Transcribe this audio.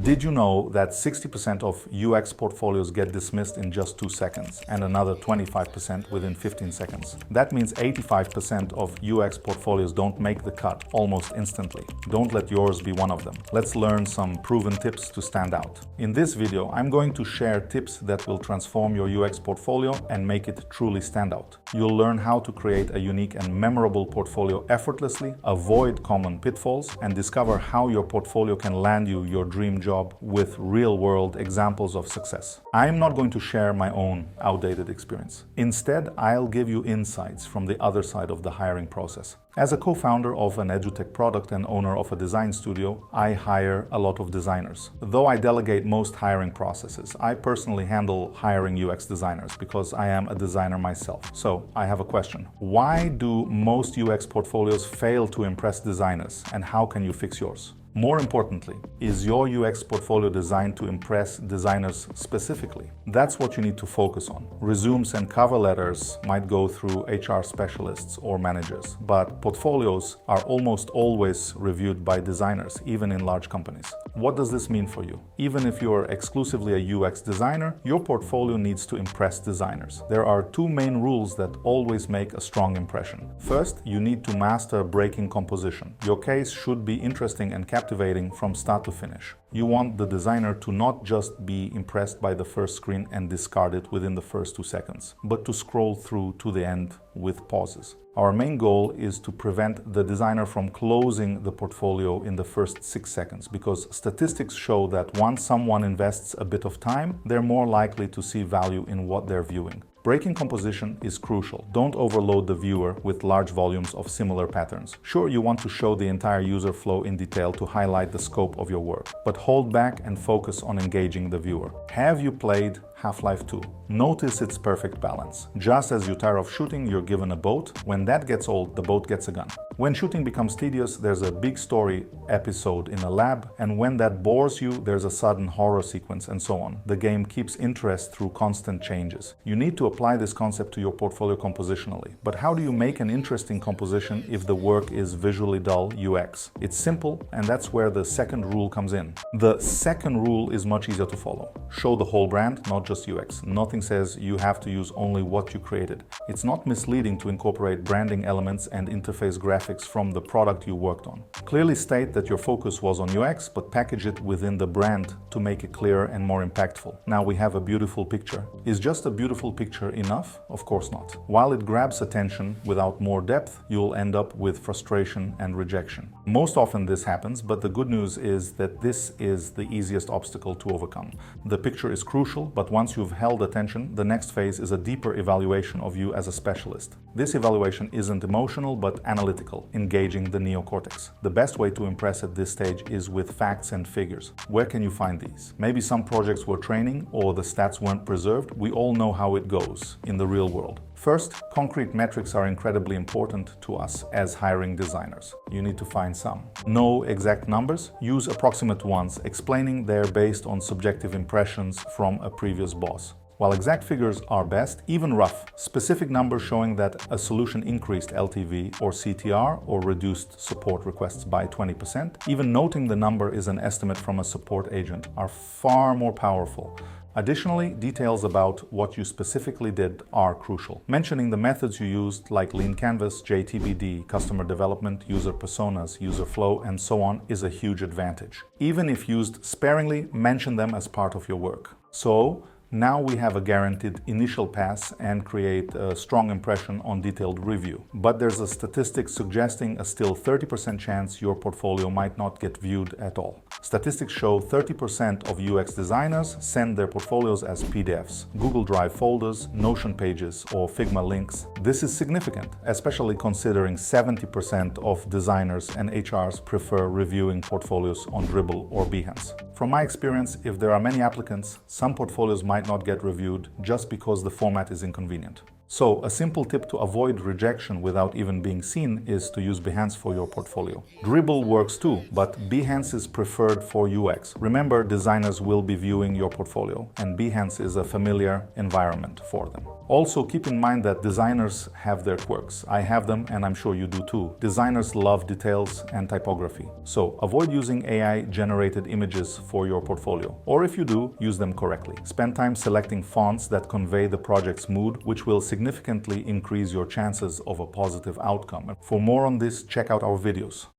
Did you know that 60% of UX portfolios get dismissed in just 2 seconds and another 25% within 15 seconds? That means 85% of UX portfolios don't make the cut almost instantly. Don't let yours be one of them. Let's learn some proven tips to stand out. In this video, I'm going to share tips that will transform your UX portfolio and make it truly stand out. You'll learn how to create a unique and memorable portfolio effortlessly, avoid common pitfalls, and discover how your portfolio can land you your dream job with real-world examples of success. I am not going to share my own outdated experience. Instead, I'll give you insights from the other side of the hiring process. As a co-founder of an Edutech product and owner of a design studio, I hire a lot of designers. Though I delegate most hiring processes, I personally handle hiring UX designers because I am a designer myself. So I have a question. Why do most UX portfolios fail to impress designers, and how can you fix yours? More importantly, is your UX portfolio designed to impress designers specifically? That's what you need to focus on. Resumes and cover letters might go through HR specialists or managers, but portfolios are almost always reviewed by designers, even in large companies. What does this mean for you? Even if you're exclusively a UX designer, your portfolio needs to impress designers. There are two main rules that always make a strong impression. First, you need to master breaking composition. Your case should be interesting and captivating from start to finish. You want the designer to not just be impressed by the first screen and discard it within the first 2 seconds, but to scroll through to the end with pauses. Our main goal is to prevent the designer from closing the portfolio in the first 6 seconds, because statistics show that once someone invests a bit of time, they're more likely to see value in what they're viewing. Breaking composition is crucial. Don't overload the viewer with large volumes of similar patterns. Sure, you want to show the entire user flow in detail to highlight the scope of your work, but hold back and focus on engaging the viewer. Have you played Half-Life 2? Notice its perfect balance. Just as you tire of shooting, you're given a boat. When that gets old, the boat gets a gun. When shooting becomes tedious, there's a big story episode in a lab, and when that bores you, there's a sudden horror sequence, and so on. The game keeps interest through constant changes. You need to apply this concept to your portfolio compositionally. But how do you make an interesting composition if the work is visually dull UX? It's simple, and that's where the second rule comes in. The second rule is much easier to follow. Show the whole brand, not just UX. Nothing says you have to use only what you created. It's not misleading to incorporate branding elements and interface graphics from the product you worked on. Clearly state that your focus was on UX, but package it within the brand to make it clearer and more impactful. Now we have a beautiful picture. Is just a beautiful picture enough? Of course not. While it grabs attention without more depth, you'll end up with frustration and rejection. Most often this happens, but the good news is that this is the easiest obstacle to overcome. The picture is crucial, but once you've held attention, the next phase is a deeper evaluation of you as a specialist. This evaluation isn't emotional, but analytical, engaging the neocortex. The best way to impress at this stage is with facts and figures. Where can you find these? Maybe some projects were training or the stats weren't preserved. We all know how it goes in the real world. First, concrete metrics are incredibly important to us as hiring designers. You need to find some. No exact numbers, use approximate ones, explaining they're based on subjective impressions from a previous boss. While exact figures are best, even rough, specific numbers showing that a solution increased LTV or CTR or reduced support requests by 20%, even noting the number is an estimate from a support agent, are far more powerful. Additionally, details about what you specifically did are crucial. Mentioning the methods you used, like Lean Canvas, JTBD, customer development, user personas, user flow, and so on, is a huge advantage. Even if used sparingly, mention them as part of your work. So, now we have a guaranteed initial pass and create a strong impression on detailed review. But there's a statistic suggesting a still 30% chance your portfolio might not get viewed at all. Statistics show 30% of UX designers send their portfolios as PDFs, Google Drive folders, Notion pages, or Figma links. This is significant, especially considering 70% of designers and HRs prefer reviewing portfolios on Dribbble or Behance. From my experience, if there are many applicants, some portfolios might not get reviewed just because the format is inconvenient. So, a simple tip to avoid rejection without even being seen is to use Behance for your portfolio. Dribble works too, but Behance is preferred for UX. Remember, designers will be viewing your portfolio, and Behance is a familiar environment for them. Also, keep in mind that designers have their quirks. I have them, and I'm sure you do too. Designers love details and typography. So, avoid using AI-generated images for your portfolio. Or if you do, use them correctly. Spend time selecting fonts that convey the project's mood, which will significantly increase your chances of a positive outcome. For more on this, check out our videos.